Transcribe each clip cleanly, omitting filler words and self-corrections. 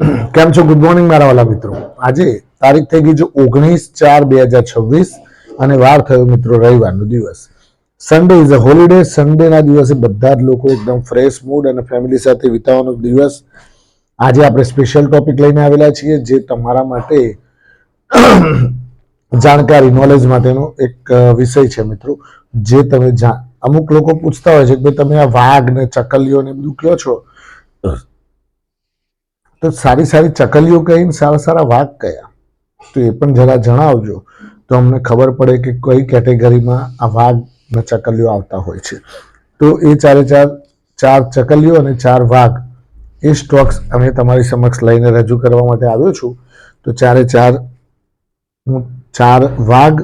કેમ છો? Good morning મારા વાલા મિત્રો. આજે તારીખ થઈ ગઈ છે 19/4/2026 અને વાર થયો મિત્રો રવિવારનો દિવસ. Sunday is a holiday. સન્ડેના દિવસે બધા જ લોકો એકદમ ફ્રેશ મૂડ અને ફેમિલી સાથે વિતાવવાનો દિવસ. આજે આપણે સ્પેશિયલ ટોપિક લઈને આવેલા છીએ જે તમારા માટે જાણકારી નોલેજ માટેનો એક વિષય છે મિત્રો. જે તમે અમુક લોકો પૂછતા હોય છે કે તમે આ વાઘ ને ચકલીઓ ને બધું કહો છો, તો સારી સારી ચકલીઓ કઈ સારા સારા વાઘ કયા, તો એ પણ જરા જણાવજો તો અમને ખબર પડે કે કઈ કેટેગરીમાં આ વાઘ ને ચકલીઓ આવતા હોય છે. તો એ ચાર ચકલીઓ અને 4 વાઘ એ સ્ટોક્સ અમે તમારી સમક્ષ લઈને રજૂ કરવા માટે આવ્યો છું. તો હું 4 વાઘ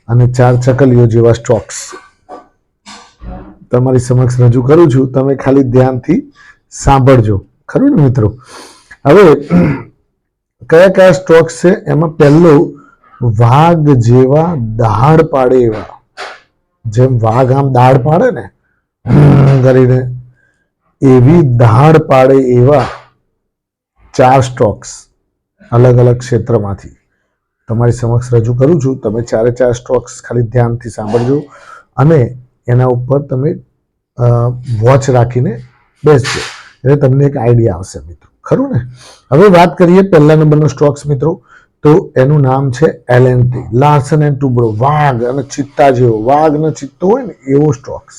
અને 4 ચકલીઓ જેવા સ્ટોક્સ તમારી સમક્ષ રજૂ કરું છું. તમે ખાલી ધ્યાનથી સાંભળજો, ખરું ને મિત્રો? હવે કયા કયા સ્ટોક્સ છે એમાં પહેલો વાઘ જેવા દાઢ પાડે એવા, જેમ વાઘ આમ દાઢ પાડે ને કરીને એવી દાઢ પાડે એવા 4 સ્ટોક્સ અલગ અલગ ક્ષેત્રમાંથી તમારી સમક્ષ રજૂ કરું છું. તમે 4 સ્ટોક્સ ખાલી ધ્યાનથી સાંભળજો અને એના ઉપર તમે વોચ રાખીને બેસજો એટલે તમને એક આઈડિયા આવશે મિત્રો, ખરું ને? હવે વાત કરીએ પહેલા નંબરનો સ્ટોક્સ મિત્રો. તો એનું નામ છે L&T, લાર્સન એન્ડ ટુબ્રો. વાઘ અને ચિત્તા જેવો, વાઘ અને ચિત્તો હોય ને એવો સ્ટોક્સ.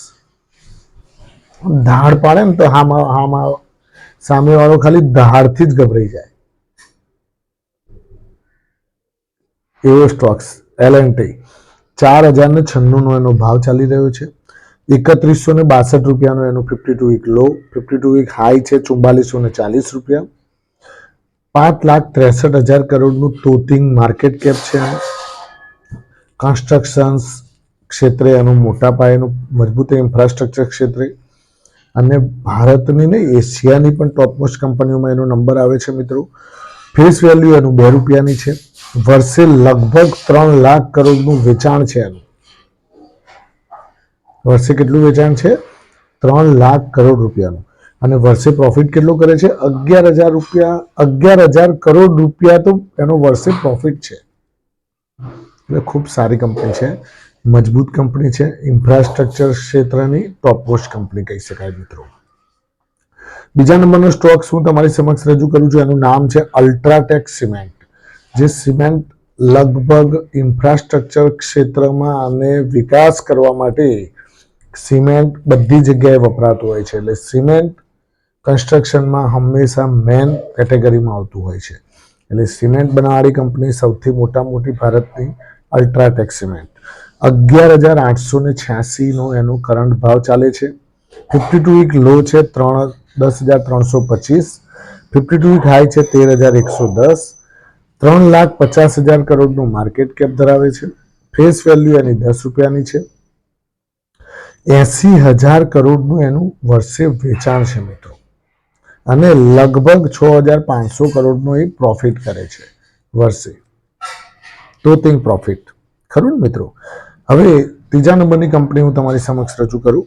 ધાડ પાડે ને તો હામાં સામે વાળો ખાલી ધાડથી જ ગભરાઈ જાય એવો સ્ટોક્સ L&T. 4096 નો એનો ભાવ ચાલી રહ્યો છે. 3162 રૂપિયાનો એનો 52 વીક લો, 52 વીક હાઈ છે 4440 રૂપિયા. 5,63,000 કરોડનું તોતિંગ માર્કેટ કેપ છે. કન્સ્ટ્રક્શન ક્ષેત્રે એનું મોટા પાયેનું મજબૂત ઇન્ફ્રાસ્ટ્રક્ચર ક્ષેત્રે અને ભારતની ને એશિયાની પણ ટોપમોસ્ટ કંપનીઓમાં એનો નંબર આવે છે મિત્રો. ફેસ વેલ્યુ એનું 2 રૂપિયાની છે. વર્ષે લગભગ 3 લાખ કરોડનું વેચાણ છે એનું. વર્ષે કેટલું વેચાણ છે? 3 લાખ કરોડ રૂપિયાનું. અને વર્ષે પ્રોફિટ કેટલો કરે છે? 11,000 કરોડ રૂપિયા તો એનો વર્ષે પ્રોફિટ છે. એટલે ખૂબ સારી કંપની છે, મજબૂત કંપની છે, ઇન્ફ્રાસ્ટ્રક્ચર ક્ષેત્રની ટોપમોસ્ટ કંપની કહી શકાય મિત્રો. બીજા નંબરનો સ્ટોક હું તમારી સમક્ષ રજૂ કરું છું. એનું નામ છે અલ્ટ્રાટેક સિમેન્ટ. જે સિમેન્ટ લગભગ ઇન્ફ્રાસ્ટ્રક્ચર ક્ષેત્રમાં અને વિકાસ કરવા માટે સિમેન્ટ બધી જગ્યાએ વપરાતું હોય છે. એટલે સિમેન્ટ કન્સ્ટ્રક્શનમાં હંમેશા મેન કેટેગરીમાં આવતું હોય છે. એટલે સિમેન્ટ બનાવવાળી કંપની સૌથી મોટી ભારતની અલ્ટ્રાટેક સિમેન્ટ. 11,886 નો એનો કરંટ ભાવ ચાલે છે. 52 વીક લો છે 10,325, 52 વીક હાઈ છે 13,110. 3,50,000 કરોડનું માર્કેટ કેપ ધરાવે છે. ફેસ વેલ્યુ એની 10 રૂપિયાની છે. 80,000 કરોડનું એનું વર્ષે વેચાણ છે મિત્રો. અને લગભગ 6,500 કરોડનો એ પ્રોફિટ કરે છે વર્ષે. તોતિંગ પ્રોફિટ, ખરું ને મિત્રો? હવે ત્રીજા નંબરની કંપની હું તમારી સમક્ષ રજૂ કરું.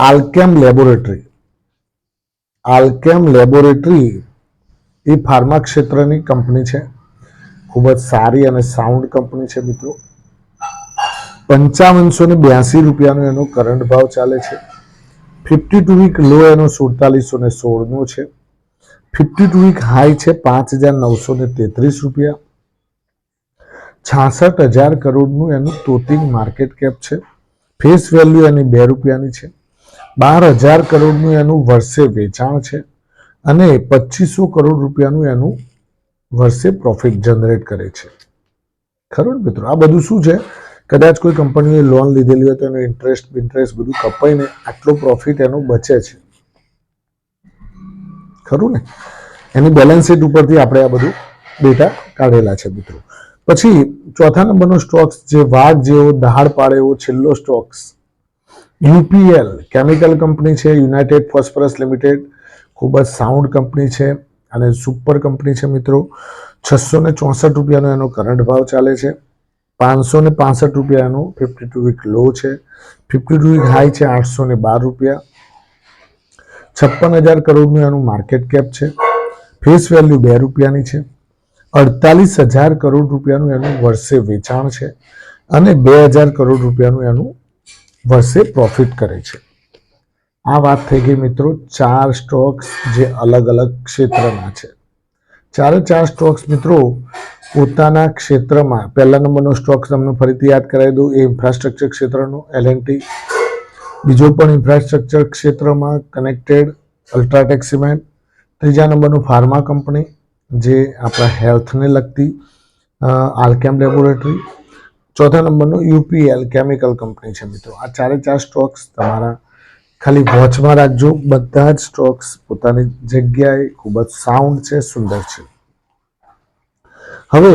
આલ્કેમ લેબોરેટરી. આલ્કેમ લેબોરેટરી એ ફાર્મા ક્ષેત્રની કંપની છે. ખૂબ જ સારી અને સાઉન્ડ કંપની છે મિત્રો. 5,582 રૂપિયાનો એનો કરંટ ભાવ ચાલે છે. 52 વીક લો એનો 4,416 નો છે. 52 વીક હાઈ છે 5,933 રૂપિયા. 66,000 કરોડનું એનું તોતિંગ માર્કેટ કેપ છે. ફેસ વેલ્યુ એની 2 રૂપિયાની છે. 12,000 કરોડનું એનું વર્ષે વેચાણ છે. અને 2,500 કરોડ રૂપિયાનું એનું વર્ષે પ્રોફિટ જનરેટ કરે છે, ખરું ને મિત્રો? આ બધું શું છે? કદાચ કોઈ કંપનીએ લોન લીધેલી હોય તો એનો ઇન્ટરેસ્ટ બધું કપાઈને આટલો પ્રોફિટ એનો બચે છે, ખરું ને? એની બેલેન્સ શીટ ઉપરથી આપણે આ બધું ડેટા કાઢેલા છે મિત્રો. પછી ચોથા નંબરનો સ્ટોક્સ જે વાઘ જેવો દહાડ પાડે એવો છેલ્લો સ્ટોક્સ UPL કેમિકલ કંપની છે. United phosphorus limited. ખૂબ જ સાઉન્ડ કંપની છે અને સુપર કંપની છે મિત્રો. 664 રૂપિયાનો એનો કરંટ ભાવ ચાલે છે. 565 રૂપિયા એનો 52 વીક લો છે. 52 વીક હાઈ છે 812 રૂપિયા. 56,000 કરોડનું એનું માર્કેટ કેપ છે. ફેસ વેલ્યુ 2 રૂપિયાની છે. 48,000 કરોડ રૂપિયાનું એનું વર્ષે વેચાણ છે અને 2,000 કરોડ રૂપિયાનું એનું વર્ષે પ્રોફિટ કરે છે. આ વાત થઈ ગઈ મિત્રો 4 સ્ટોક્સ જે અલગ અલગ ક્ષેત્રના છે. ચારે 4 સ્ટોક્સ મિત્રો પોતાના ક્ષેત્રમાં, પહેલા નંબરનો સ્ટોક તમને ફરીથી યાદ કરાવી દઉં, એ ઇન્ફ્રાસ્ટ્રક્ચર ક્ષેત્રનો L&T. બીજો પણ ઇન્ફ્રાસ્ટ્રક્ચર ક્ષેત્રમાં કનેક્ટેડ અલ્ટ્રાટેક સિમેન્ટ. ત્રીજા નંબરનું ફાર્મા કંપની જે આપણા હેલ્થને લગતી આલ્કેમ લેબોરેટરી. ચોથા નંબરનું UPL કેમિકલ કંપની છે મિત્રો. આ ચારે 4 સ્ટોક્સ તમારા ખાલી વોચમાં રાખજો. બધા જ સ્ટોક્સ પોતાની જગ્યાએ ખૂબ જ સાઉન્ડ છે, સુંદર છે. હવે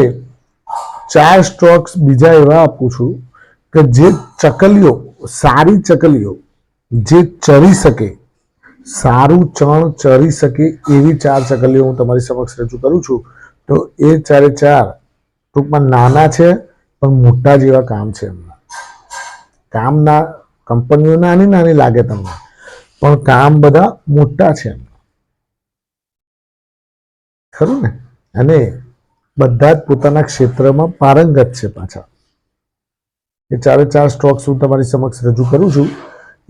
4 સ્ટોક્સ બીજા એવા આપું છું કે જે ચકલીઓ, સારી ચકલીઓ જે ચરી શકે, સારું ચણ ચરી શકે એવી 4 ચકલીઓ હું તમારી સમક્ષ રજૂ કરું છું. તો એ ચારે 4 ટૂંકમાં નાના છે પણ મોટા જેવા કામ છે એમના. કામના કંપનીઓ નાની નાની લાગે તમને, પણ કામ બધા મોટા છે એમના, ખરું ને? અને બધા જ પોતાના ક્ષેત્રમાં પારંગત છે પાછા. એ ચારે 4 સ્ટોક્સ હું તમારી સમક્ષ રજૂ કરું છું.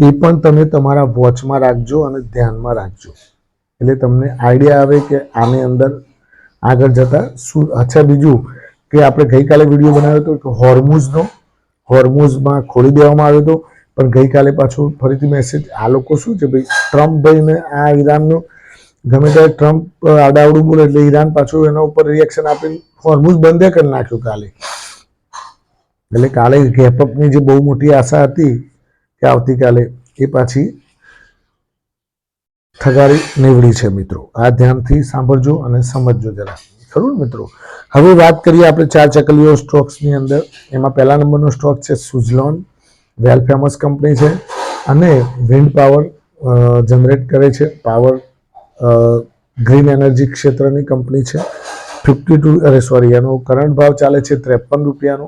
એ પણ તમે તમારા વોચમાં રાખજો અને ધ્યાનમાં રાખજો, એટલે તમને આઈડિયા આવે કે આની અંદર આગળ જતા શું. અચ્છા, બીજું કે આપણે ગઈકાલે વિડીયો બનાવ્યો હતો કે હોર્મુઝમાં ખોલી દેવામાં આવ્યો હતો, પણ ગઈકાલે પાછું ફરીથી મેસેજ. આ લોકો શું છે ભાઈ, ટ્રમ્પ ભાઈને આ ઈરાનનું ગમે ત્યારે ટ્રમ્પ આડાવડું બોલે એટલે ઈરાન પાછું એના ઉપર રિએક્શન આપીને હોર્મુઝ બંધ કરી નાખ્યું કાલે. એટલે કાલે ગેપઅપની જે બહુ મોટી આશા હતી કે આવતીકાલે, એ પાછી ઠગારી નીવડી છે મિત્રો. આ ધ્યાનથી સાંભળજો અને સમજજો જરા, ખરું ને મિત્રો? હવે વાત કરીએ આપણે 4 ચકલીઓ સ્ટોક્સની અંદર. એમાં પહેલા નંબરનો સ્ટોક છે સુઝલોન. વેલ ફેમસ કંપની છે અને વિન્ડ પાવર જનરેટ કરે છે. પાવર ગ્રીન એનર્જી ક્ષેત્રની કંપની છે. 52 એનો કરંટ ભાવ ચાલે છે 53 રૂપિયાનો.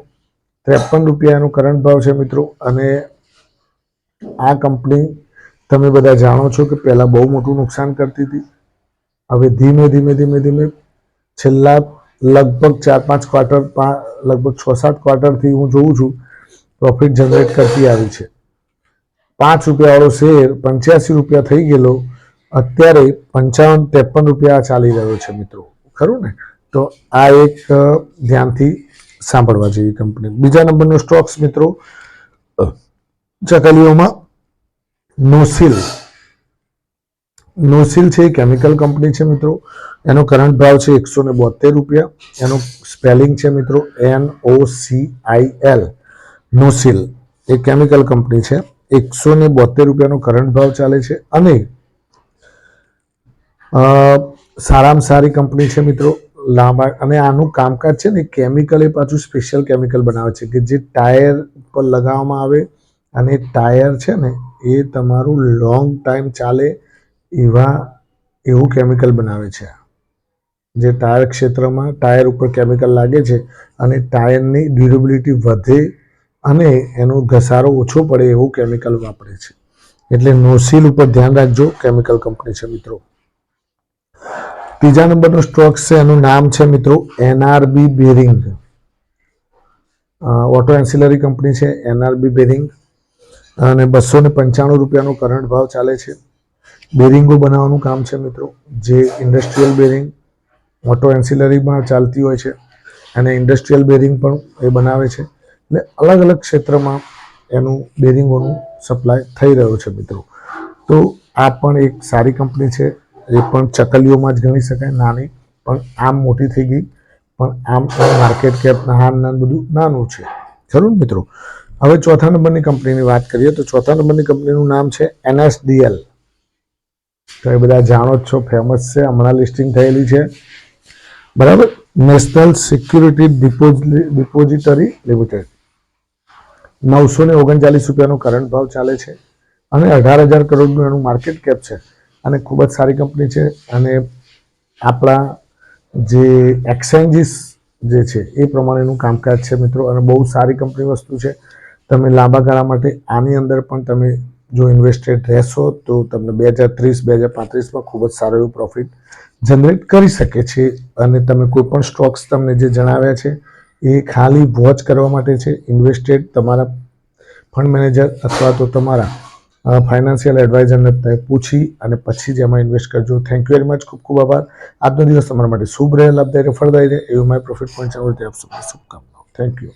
53 રૂપિયા એનો કરંટ ભાવ છે મિત્રો. અને આ કંપની તમે બધા જાણો છો કે પહેલાં બહુ મોટું નુકસાન કરતી હતી. હવે ધીમે ધીમે છેલ્લા લગભગ 4-5 ક્વાર્ટર, લગભગ 6-7 ક્વાર્ટરથી હું જોઉં છું પ્રોફિટ જનરેટ કરતી આવી છે. 5 રૂપિયાવાળો શેર 85 રૂપિયા થઈ ગયેલો, અત્યારે 55-53 રૂપિયા ચાલી રહ્યો છે મિત્રો, ખરું ને? તો આ એક ધ્યાનથી સાંભળવા જેવી કંપની. બીજા નંબરનો સ્ટોક્સ મિત્રો ચકલીઓમાં નોસિલ છે, કેમિકલ કંપની છે મિત્રો. એનો કરંટ ભાવ છે 172 રૂપિયા. એનું સ્પેલિંગ છે મિત્રો NOCIL. નોસિલ એ કેમિકલ કંપની છે. 172 રૂપિયાનો કરંટ ભાવ ચાલે છે અને સારામાં સારી કંપની છે મિત્રો. લાંબા, અને આનું કામકાજ છે ને કેમિકલ, એ પાછું સ્પેશિયલ કેમિકલ બનાવે છે કે જે ટાયર પર લગાવવામાં આવે અને ટાયર છે ને એ તમારું લોંગ ટાઈમ ચાલે એવું કેમિકલ બનાવે છે. જે ટાયર ક્ષેત્રમાં ટાયર ઉપર કેમિકલ લાગે છે અને ટાયરની ડ્યુરેબિલિટી વધે અને એનો ઘસારો ઓછો પડે એવું કેમિકલ વાપરે છે. એટલે નોસિલ ઉપર ધ્યાન રાખજો, કેમિકલ કંપની છે મિત્રો. ત્રીજા નંબરનો સ્ટોક છે, એનું નામ છે મિત્રો NRB bearing. Auto ancillary company છે NRB બેરિંગ, અને 295 રૂપિયાનો કરંટ ભાવ ચાલે છે. બેરિંગો બનાવવાનું કામ છે મિત્રો, જે ઇન્ડસ્ટ્રીયલ બેરિંગ ઓટો એન્સિલરીમાં ચાલતી હોય છે અને ઇન્ડસ્ટ્રીયલ બેરિંગ પણ એ બનાવે છે. એટલે અલગ અલગ ક્ષેત્રમાં એનું બેરિંગોનું સપ્લાય થઈ રહ્યો છે મિત્રો. તો આ પણ એક સારી કંપની છે. એ પણ ચકલીઓમાં જ ગણી શકાય, નાની, પણ આમ મોટી થઈ ગઈ, પણ આમ માર્કેટ કેપ બધું નાનું છે, ખરું ને મિત્રો? હવે ચોથા નંબરની કંપનીની વાત કરીએ તો ચોથા નંબરની કંપનીનું નામ છે NSDL. તો એ બધા જાણો જ છો, ફેમસ છે, હમણાં લિસ્ટિંગ થયેલી છે, બરાબર? National security depository limited. 939 રૂપિયાનો કરંટ ભાવ ચાલે છે અને 18,000 કરોડનું એનું માર્કેટ કેપ છે અને ખૂબ જ સારી કંપની છે. અને આપણા જે એક્સચેન્જીસ જે છે એ પ્રમાણેનું કામકાજ છે મિત્રો, અને બહુ સારી કંપની વસ્તુ છે. તમે લાંબા ગાળા માટે આની અંદર પણ તમે જો ઇન્વેસ્ટેડ રહેશો તો તમને 2030-2035માં ખૂબ જ સારો એવું પ્રોફિટ જનરેટ કરી શકે છે. અને તમે કોઈ પણ સ્ટોક્સ તમને જે જણાવ્યા છે એ ખાલી વોચ કરવા માટે છે. ઇન્વેસ્ટેડ તમારા ફંડ મેનેજર અથવા તો તમારા ફાઇનાન્શિયલ એડવાઇઝરને પૂછી અને પછી જ એમાં ઇન્વેસ્ટ કરજો. Thank you very much. ખૂબ ખૂબ આભાર. આજનો દિવસ તમારા માટે શુભ રહે, લાભદાયી, ફળદાયી રહે એવી માય પ્રોફિટ પોઈન્ટ ચેનલ વતી આપ સૌને શુભકામનાઓ. Thank you.